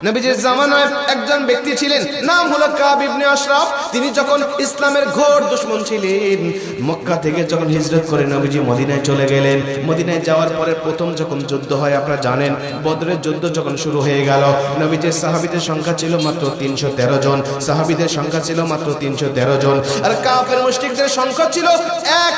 নবীজির জামানায় একজন ব্যক্তি ছিলেন, নাম হলো কাব ইবনে আশরাফ। তিনি যখন ইসলামের ঘোর দুশমন ছিলেন, মক্কা থেকে যখন হিজরত করে নবীজি মদিনায় চলে গেলেন। মদিনায় যাওয়ার পরে প্রথম যখন যুদ্ধ হয়, আপনারা জানেন বদরের যুদ্ধ যখন শুরু হয়ে গেল, নবীজির সাহাবীদের সংখ্যা ছিল মাত্র 313 জন। সাহাবীদের সংখ্যা ছিল মাত্র 313 জন, আর কাফের মুশরিকদের সংখ্যা ছিল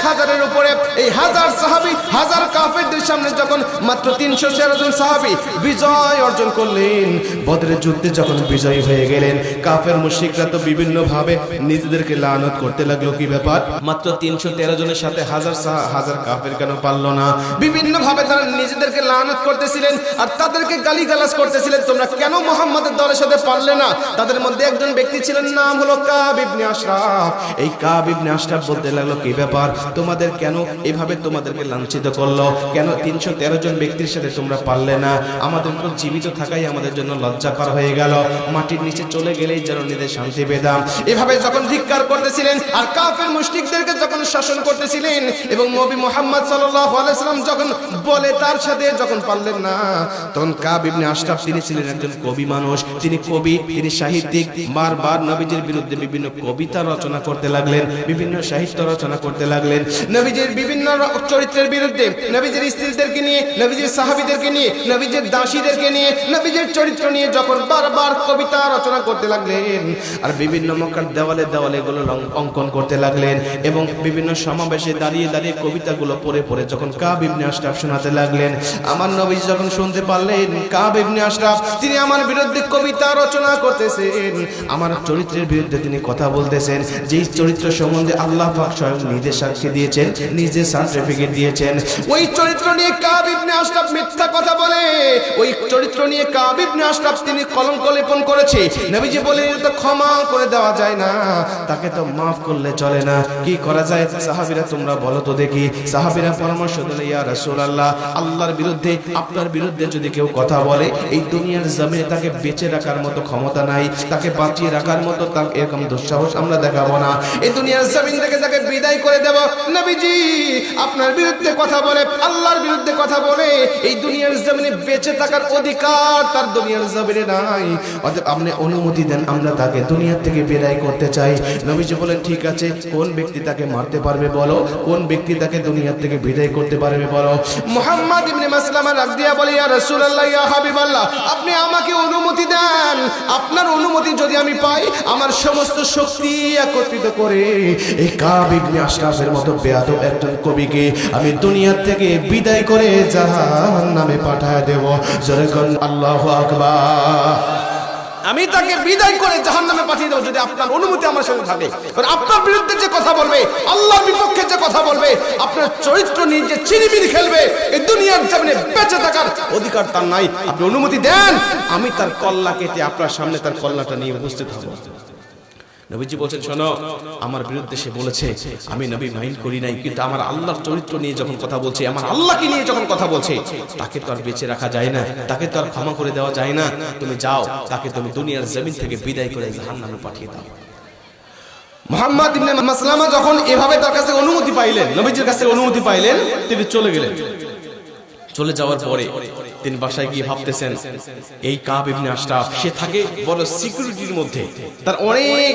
1000-এর উপরে। এই হাজার সাহাবী, হাজার কাফেরদের সামনে যখন মাত্র 313 জন সাহাবী বিজয় অর্জন করলেন, বদরের যুদ্ধে যখন বিজয়ী হয়ে গেলেন, কাফের মুশরিকরা তো বিভিন্ন ভাবে নিজেদেরকে লানত করতে লাগলো। কি ব্যাপার, মাত্র 313 জনের সাথে হাজার কাফের কেন পারলো না? বিভিন্ন ভাবে তারা নিজেদেরকে লানত করতেছিলেন আর তাদেরকে গালিগালাজ করতেছিলেন, তোমরা কেন মুহাম্মাদের দলের সাথে পারলে না? তাদের মধ্যে একজন ব্যক্তি ছিলেন, নাম হলো কাব ইবনে আশরাফ। এই কাব ইবনে আশরাফ বলতে লাগলো, কি ব্যাপার, তোমাদের কেন এভাবে তোমাদেরকে লাঞ্ছিত করলো? কেন 313 জন ব্যক্তির সাথে তোমরা পারলে না? আমাদের তো জীবিত থাকাই আমাদের জন্য লজ্জাকর হয়ে গেল, মাটির নিচে চলে গেলেই যেন নিজের শান্তি পেতাম। এভাবে যখন ধিক্কার করতেছিলেন আর কাফের মুশরিকদেরকে যখন শাসন করতেছিলেন, এবং নবী মুহাম্মদ সাল্লাল্লাহু আলাইহি ওয়াসাল্লাম যখন বলে তার সাথে যখন পারলেন না, তখন কাব ইবনে আশরাফ তিনি ছিলেন একজন কবি মানুষ, তিনি কবি, তিনি সাহিত্যিক। বারবার নবীজির বিরুদ্ধে বিভিন্ন কবিতা রচনা করতে লাগলেন, বিভিন্ন সাহিত্য রচনা করতে লাগলেন, নবীজির বিভিন্ন চরিত্রের বিরুদ্ধে, নবীজির স্ত্রীদেরকে নিয়ে, নবীজির সাহাবীদেরকে নিয়ে, নবীজির দাসীদেরকে নিয়ে, নবীজির চরিত্র নিয়ে যখন বারবার কবিতা রচনা করতে লাগলেন, আর বিভিন্ন মক্কার দেওয়ালে দেওয়ালে এগুলো অঙ্কন করতে লাগলেন, এবং বিভিন্ন সমাবেশে দাঁড়িয়ে দাঁড়িয়ে কবিতাগুলো পড়ে পড়ে যখন কাব ইবনে আশরাফ শোনাতে লাগলেন, আমার নবীজি যখন শুনতে পারলেন কাব ইবনে আশরাফ তিনি আমার বিরুদ্ধে কবিতা রচনা করতেছেন, আমার চরিত্রের বিরুদ্ধে তিনি কথা বলতেছেন, যেই চরিত্র সম্বন্ধে আল্লাহ পাক স্বয়ং নিজে সাক্ষী দিয়েছেন, নিজে সার্টিফিকেট দিয়েছেন, ওই চরিত্র নিয়ে কাব ইবনে আশরাফ মিথ্যা কথা বলে, ওই চরিত্র নিয়ে কাব ইবনে আশরাফ তিনি কলঙ্ক লেপন করেছে। নবীজি বলেন, এটা তো ক্ষমা করে দেওয়া যায় না, তাকে তো মাফ করলে চলে না, কি করা যায়? সাহাবীরা তোমরা বলো তো দেখি। সাহাবীরা পরামর্শ দিল, ইয়া রাসূলুল্লাহ, আল্লাহর বিরুদ্ধে, আপনার বিরুদ্ধে যদি কেউ কথা বলে, এই দুনিয়ার জমিনে তাকে বেঁচে রাখার মতো ক্ষমতা নাই, তাকে বাঁচিয়ে রাখার মতো তার এরকম দুঃসাহস আমরা দেখাবো না, এই দুনিয়ার জমিন থেকে তাকে বিদায় করে দেব। নবীজি আপনার বিরুদ্ধে কথা বলে, আল্লাহর বিরুদ্ধে কথা বলে, এই দুনিয়ার জমিনে বেঁচে থাকার অধিকার তার দুনিয়ার জমিনে নাই, অতএব আপনি অনুমতি দেন, আমরা তাকে দুনিয়া থেকে বিদায় করতে চাই। নবীজি বলেন, ঠিক আছে, কোন ব্যক্তি তাকে মারতে পারবে বলো, কোন ব্যক্তি তাকে দুনিয়া থেকে বিদায় করতে পারবে বলো। মুহাম্মদ ইবনে মাসলামা রাগ দিয়া বলে, ইয়া রাসূলুল্লাহ, ইয়া হাবিবাল্লাহ, আপনি আমাকে অনুমতি দেন, আপনার অনুমতি যদি আমি পাই, আমার সমস্ত শক্তি একত্রিত করে এই কাব ইবনে আশরাফের মতো বেয়াদব একজন কবিকে আমি দুনিয়া থেকে বিদায় করে জাহান্নামে পাঠায় দেব। জোরে কোন আল্লাহু আকবার। আমি তাকে বিদায় করে জাহান্নামে পাঠিয়ে দেব যদি আপনার অনুমতি আমার সাথে থাকে। কারণ আপনার বিরুদ্ধে যে কথা বলবে, আল্লাহর বিপক্ষে যে কথা বলবে, আপনার চরিত্র নিয়ে যে চিনিমিনি খেলবে, এই দুনিয়ার জমিনে বেঁচে থাকার অধিকার তার নাই। আপনি অনুমতি দেন, আমি তার কল্লা কেটে আপনার সামনে তার কল্লাটা নিয়ে উপস্থিত হব। নবীজি বলছেন, শোনো, আমার বিরুদ্ধে সে বলেছে, আমি নবী মাইন্ড করি নাই, কিন্তু আমার আল্লাহর চরিত্র নিয়ে যখন কথা বলছে, আমার আল্লাহকে নিয়ে যখন কথা বলছে, তাকে তো আর বেঁচে রাখা যায় না, তাকে তো আর ক্ষমা করে দেওয়া যায় না। তুমি যাও, তাকে তুমি দুনিয়ার জমিন থেকে বিদায় করে জাহান্নামে পাঠিয়ে দাও। মুহাম্মদ ইবনে মাসলামা যখন এভাবে তার কাছে অনুমতি পাইলেন, নবীজির কাছে অনুমতি পাইলেন, তিনি চলে গেলেন। চলে যাওয়ার পরে তিনি বাসায় গিয়ে ভাবতেছেন, এই কাব ইবনে আশরাফ সে থাকে বড় সিকিউরিটির মধ্যে, তার অনেক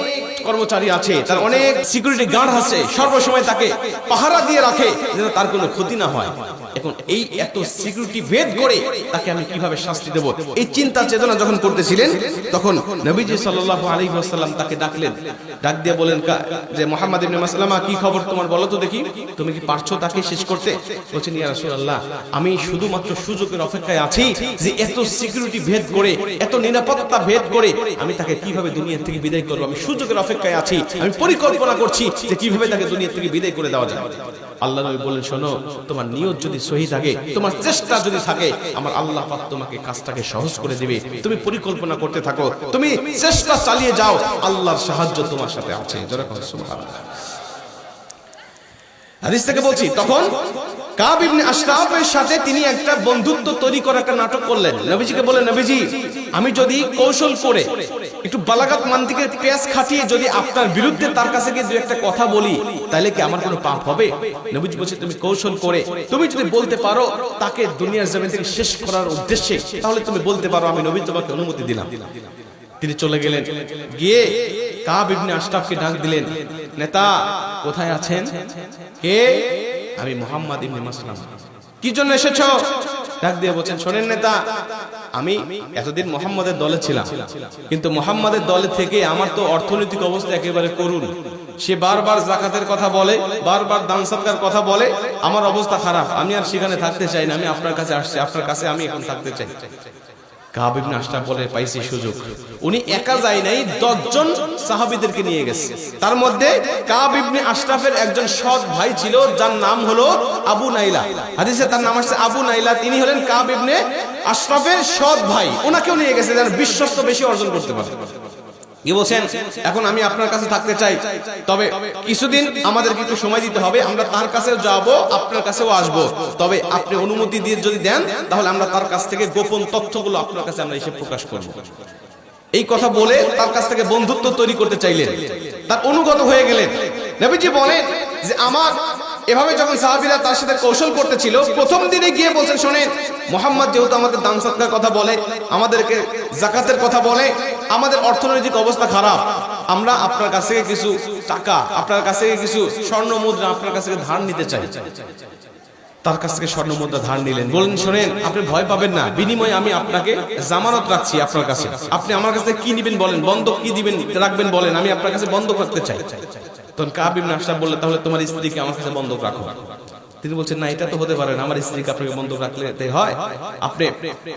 কর্মচারী আছে, তার অনেক সিকিউরিটি গার্ড আছে, সর্বসময় তাকে পাহারা দিয়ে রাখে যেন তার কোনো ক্ষতি না হয়। এখন এই এত সিকিউরিটি ভেদ করে তাকে আমি কিভাবে শাস্তি দেব, এই চিন্তা চেতনা যখন করতেছিলেন, তখন নবীজি সাল্লাল্লাহু আলাইহি ওয়াসাল্লাম তাকে ডাকলেন। ডাক দিয়ে বলেন যে, মুহাম্মদ ইবনে মাসলামা, কি খবর তোমার, বলো তো দেখি, তুমি কি পারছো তাকে শেষ করতে? বলছেন, ইয়া রাসূলুল্লাহ, আমি শুধুমাত্র সুযোগের অপেক্ষায় আছি যে এত সিকিউরিটি ভেদ করে, এত নিরাপত্তা ভেদ করে আমি তাকে কিভাবে দুনিয়া থেকে বিদায় করব, আমি সুযোগের অপেক্ষায় আছি, আমি পরিকল্পনা করছি যে কিভাবে তাকে দুনিয়া থেকে বিদায় করে দেওয়া যায়। আল্লাহ নবী বলেন, শোনো, তোমার নিয়ত যদি সহি থাকে, তোমার চেষ্টা যদি থাকে, আমার আল্লাহ পাক তোমাকে কাজটাকে সহজ করে দিবে। তুমি পরিকল্পনা করতে থাকো, তুমি চেষ্টা চালিয়ে যাও, আল্লাহর সাহায্য তোমার সাথে আছে। যেরকম সুবহানাল্লাহ, হাদিস থেকে বলছি, তখন কাব ইবনে আশরাফের সাথে তিনি একটা বন্ধুত্ব তৈরি করার একটা নাটক করলেন। নবীজিকে বলেন, নবীজি, আমি যদি কৌশল করে একটু বালাগাত মান্তিকের পেঁয়াজ খাটিয়ে যদি আপনার বিরুদ্ধে তার কাছে গিয়ে দু একটা কথা বলি, তাহলে কি আমার কোনো পাপ হবে? নবীজি বলছে তুমি কৌশল করে তুমি যদি বলতে পারো তাকে দুনিয়ার জমিন থেকে শেষ করার উদ্দেশ্যে, তাহলে তুমি বলতে পারো আমি নবী তোমাকে অনুমতি দিলাম। তিনি চলে গেলেন, গিয়ে কাব ইবনে আশরাফকে ডাক দিলেন, নেতা কোথায় আছেন? কে? আমি মুহাম্মদ ইবনে মাসলামা। কি জন্য এসেছো? ডাক দিয়ে বলছেন, শোনেন নেতা, আমি এতদিন মুহাম্মাদের দলে ছিলাম, কিন্তু মুহাম্মাদের দলে থেকে আমার তো অর্থনৈতিক অবস্থা একেবারে করুণ। সে বারবার যাকাতের কথা বলে, বারবার দান সদকার কথা বলে, আমার অবস্থা খারাপ। আমি আর সেখানে থাকতে চাই না, আমি আপনার কাছে আসছি, আপনার কাছে আমি এখন থাকতে চাই। কাব ইবনে আশরাফ বলে, পাইছি সুযোগ। উনি একা যায় নাই, 10 জন সাহাবীদেরকে নিয়ে গেছে। তার মধ্যে কাব ইবনে আশরাফের একজন সৎ ভাই ছিল, যার নাম হলো আবু নাইলা। হাদিসে তার নাম আসছে আবু নাইলা। তিনি হলেন কাব ইবনে আশরাফের সৎ ভাই। ওনাকেও নিয়ে গেছে যেন বিশ্বস্ত বেশি অর্জন করতে পারে। কি বলছেন? এখন আমি আপনার কাছে থাকতে চাই, তবে কিছুদিন আমাদেরকে একটু সময় দিতে হবে। আমরা তার কাছে যাব, আপনার কাছেও আসব, তবে আপনি অনুমতি দিয়ে যদি দেন তাহলে আমরা তার কাছ থেকে গোপন তথ্যগুলো আপনার কাছে আমরা এসে প্রকাশ করব। এই কথা বলে তার কাছ থেকে বন্ধুত্ব তৈরি করতে চাইলেন, তার অনুগত হয়ে গেলেন। নবীজি বলেন যে আমার এভাবে যখন সাহাবীরা তার সাথে কৌশল করতেছিল, প্রথম দিনে গিয়ে বলছেন, শোনেন, মুহাম্মদ যেহেতু আমাদের দান সদকার কথা বলে, আমাদেরকে যাকাতের কথা বলে, আমাদের অর্থনৈতিক অবস্থা খারাপ, আমরা আপনার কাছ থেকে কিছু টাকা, আপনার কাছ থেকে কিছু স্বর্ণ মুদ্রা আপনার কাছ থেকে ধার নিতে চাই। তার কাছ থেকে স্বর্ণ মুদ্রা ধার নিলেন। বলেন, শোনেন, আপনি ভয় পাবেন না, বিনিময়ে আমি আপনাকে জামানত রাখছি আপনার কাছে। আপনি আমার কাছে কি নিবেন বলেন, বন্ধক কি দিবেন রাখবেন বলেন, আমি আপনার কাছে বন্ধক রাখতে চাই। তখন কাব ইবনে আশরাফ বললেন, তাহলে তোমার স্ত্রীকে আমার কাছে বন্ধক রাখো। তিনি বলছেন, না, এটা তো হতে পারে না, আমার স্ত্রীকে আপনাকে বন্ধক রাখলে হয়, আপনি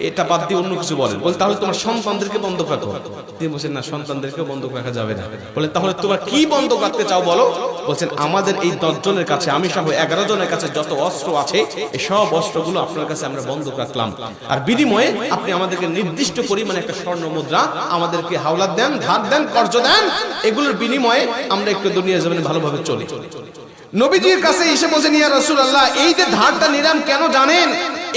এটা বাদ দিয়ে অন্য কিছু বলেন। বলেন, তাহলে তোমার সন্তানদেরকে বন্ধক রাখো। তিনি বলছেন, না, সন্তানদেরকেও বন্ধক রাখা যাবে না। বলেন, তাহলে তোমার কি বন্ধক রাখতে চাও বলো। বলছেন, আমাদের এই 10 জনের কাছে, আমি সহ 11 জনের কাছে যত অস্ত্র আছে, এই সব অস্ত্রগুলো আপনার কাছে আমরা বন্ধক রাখলাম, আর বিনিময়ে আপনি আমাদেরকে নির্দিষ্ট পরিমাণে একটা স্বর্ণ মুদ্রা আমাদেরকে হাওলাত দেন, ধার দেন, কর্জ দেন, এগুলোর বিনিময়ে আমরা একটু দুনিয়ার জমিনে ভালোভাবে চলি। নবীজির কাছে এসে বলছেন, ইয়া রাসূলুল্লাহ, এই যে ধারটা নিলাম কেন জানেন?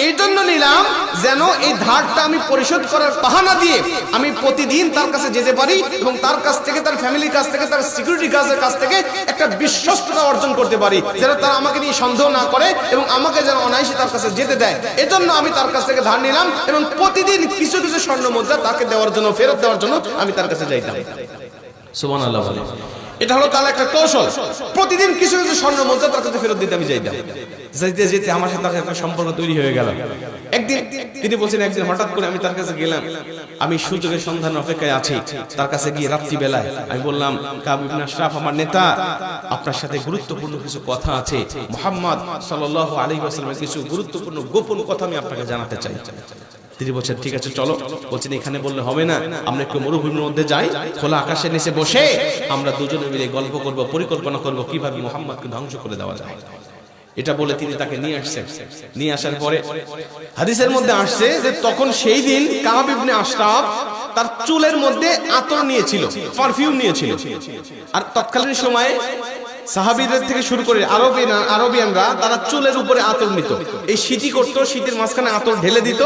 এই জন্য নিলাম যেন এই ধারটা আমি পরিশোধ করার বাহানা দিয়ে আমি প্রতিদিন তার কাছে যেতে পারি এবং তার কাছ থেকে, তার ফ্যামিলির কাছ থেকে, তার সিকিউরিটি গার্ডের কাছ থেকে একটা বিশ্বস্ততা অর্জন করতে পারি, যেন তারা আমাকে নিয়ে সন্দেহ না করে এবং আমাকে যেন অনায়াসে তার কাছে যেতে দেয়। এজন্য আমি তার কাছ থেকে ধার নিলাম এবং প্রতিদিন কিছু কিছু স্বর্ণ মুদ্রা তাকে দেওয়ার জন্য, ফেরত দেওয়ার জন্য আমি তার কাছে যাইতাম। সুবহানাল্লাহ। এটা হলো তার একটা কৌশল। প্রতিদিন কিছু কিছু স্বর্ণ মুদ্রা তার কাছে ফেরত দিতে আমি যাইতাম। যেতে যেতে আমার সাথে তার একটা সম্পর্ক তৈরি হয়ে গেল। একদিন তিনি বলছেন, একদিন হঠাৎ করে আমি তার কাছে গেলাম, আমি সুযোগের সন্ধানে অপেক্ষায় আছি। তার কাছে গিয়ে রাত্রি বেলায় আমি বললাম, কাব ইবনে আশরাফ, আমার নেতা, আপনার সাথে গুরুত্বপূর্ণ কিছু কথা আছে। মুহাম্মদ সাল্লাল্লাহু আলাইহি ওয়াসাল্লামের কিছু গুরুত্বপূর্ণ গোপন কথা আমি আপনাকে জানাতে চাই। তিনি বলছেন, ঠিক আছে চলো। বলছেন, এখানে বললে হবে না, আমরা একটু মরুভূমির মধ্যে যাই, খোলা আকাশের নিচে বসে আমরা দুজনে মিলে গল্প করব, পরিকল্পনা করব কিভাবে মুহাম্মদকে ধ্বংস করে দেওয়া যায়। এটা বলে তিনি তাকে নিয়ে আসছেন। নিয়ে আসার পরে হাদিসের মধ্যে আসছে যে তখন সেই দিন কাব ইবনে আশরাফ তার চুলের মধ্যে আতর নিয়েছিল, পারফিউম নিয়েছিল। আর তৎকালীন সময়ে সাহাবীদের থেকে শুরু করে আরবিয়ানরা তারা চুলের উপরে আতর নিত। এই শীতই করতো, শীতের মাঝখানে আতর ঢেলে দিত।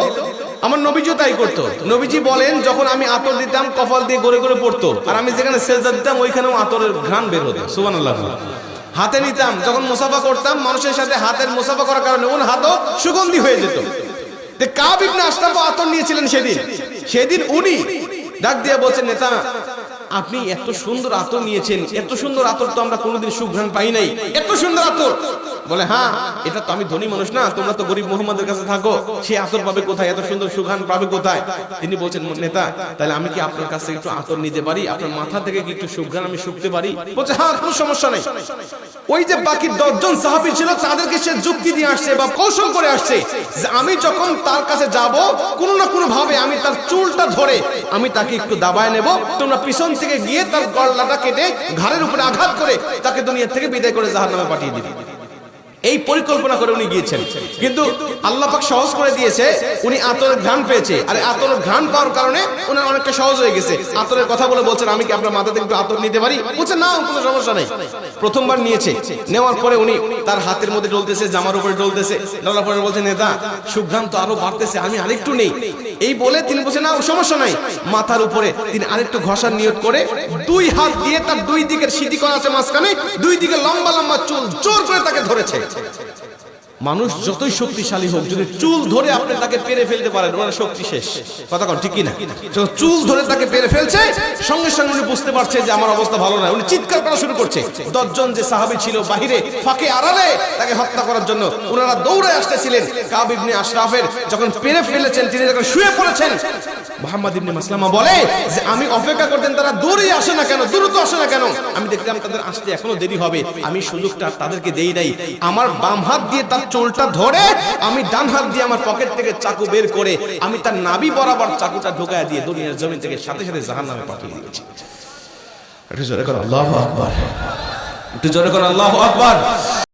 আমার নবীজিও তাই করতো। নবীজি বলেন, যখন আমি আতর দিতাম কপাল দিয়ে গড়ে গড়ে পড়তো, আর আমি যেখানে সেজদা দিতাম ওইখানেও আতরের ঘ্রাণ বের হতো। সুবহানাল্লাহ। হাতে নিতাম, যখন মুসাফা করতাম মানুষের সাথে, হাতের মুসাফা করার কারণে ওর হাতও সুগন্ধি হয়ে যেত। কাব ইবনে আশরাফ আতর নিয়েছিলেন সেদিন উনি ডাক দিয়ে বলছেন, নেতা, আপনি এত সুন্দর আতর নিয়েছেন, এত সুন্দর আতর তো আমরা কোনোদিন সুঘ্রাণ পাই নাই, এত সুন্দর আতর। বলে, হ্যাঁ, এটা তো আমি ধনী মানুষ না, তোমরা তো গরিব মুহাম্মাদের কাছে থাকো, সে আতর পাবে কোথায়, এত সুন্দর সুঘ্রাণ পাবে কোথায়? তিনি বলছেন, নেতা, তাহলে আমি কি আপনার কাছ থেকে একটু আতর নিতে পারি? আপনার মাথা থেকে কি একটু সুঘ্রাণ আমি শুকতে পারি? বলছে, হ্যাঁ, কোনো সমস্যা নেই। ওই যে বাকি 10 জন সাহাবী ছিল, তাদেরকে সে যুক্তি দিয়ে আসছে বা কৌশল করে আসছে যে আমি যখন তার কাছে যাব, কোনো না কোনো ভাবে আমি তার চুলটা ধরে আমি তাকে একটু দাবায় নেব, তোমরা পিছন থেকে গিয়ে তার গলাটা কেটে ঘাড়ের উপরে আঘাত করে তাকে দুনিয়া থেকে বিদায় করে জাহান্নামে পাঠিয়ে দিবে। এই পরিকল্পনা করে উনি গিয়েছেন, কিন্তু আল্লাহ পাক সহজ করে দিয়েছে, উনি আতরের ঘ্রাণ পেয়েছে। আর আতরের ঘ্রাণ পাওয়ার কারণে ওনার অনেকটা সহজ হয়ে গেছে। আতরের কথা বলে বলছেন, আমি কি আপনার মাথাতে একটু আতর নিতে পারি? বলছে না, কোনো সমস্যা নেই। প্রথমবার নিয়েছে, নেওয়ার পরে উনি তার হাতের মধ্যে ডলতেছে, জামার উপরে ডলতেছে, ডলার পরে বলছে, নেতা সুঘ্রাণ তো আরো বাড়তেছে, আমি আরেকটু নেই। এই বলে তিনি বলছেন, না সমস্যা নাই। মাথার উপরে তিনি আরেকটু ঘষার নিয়ত করে দুই হাত দিয়ে তার দুই দিকের সিঁথি করা আছে মাঝখানে, দুই দিকে লম্বা লম্বা চুল জোর করে তাকে ধরেছে। মানুষ যতই শক্তিশালী হোক, যদি চুল ধরে আপনি তাকে পেরে ফেলতে পারেন, ওনার শক্তি শেষ। কথা কন ঠিক কিনা? চুল ধরে তাকে পেরে ফেলছে, সঙ্গে সঙ্গে উনি বুঝতে পারছে যে আমার অবস্থা ভালো না। উনি চিৎকার করা শুরু করছে। 10 জন যে সাহাবী ছিল বাহিরে ফাঁকে আড়ালে তাকে হত্যা করার জন্য, ওনারা দৌড়ে আসতেছিলেন। কাব ইবনে আশরাফের যখন পেরে ফেলেছেন, তিনি যখন শুয়ে পড়েছেন, মুহাম্মদ ইবনে মাসলামা বলে যে আমি অপেক্ষা করতেন, তারা দৌড়ে আসে না কেন, দ্রুত আসে না কেন? আমি দেখলাম তাদের আসতে এখনো দেরি হবে, আমি সুযোগটা তাদেরকে দেই নাই। আমার বাম হাত দিয়ে তার চুলটা ধরে, আমি ডান হাত দিয়ে আমার পকেট থেকে চাকু বের করে আমি তার নাভি বরাবর চাকুটা ঢোকায় দিয়ে দুনিয়ার জমিন থেকে সাথে সাথে জাহান্নামে পাঠিয়ে দিয়েছি। একটু জোরে করো আল্লাহু আকবার, একটু জোরে করো আল্লাহু আকবার।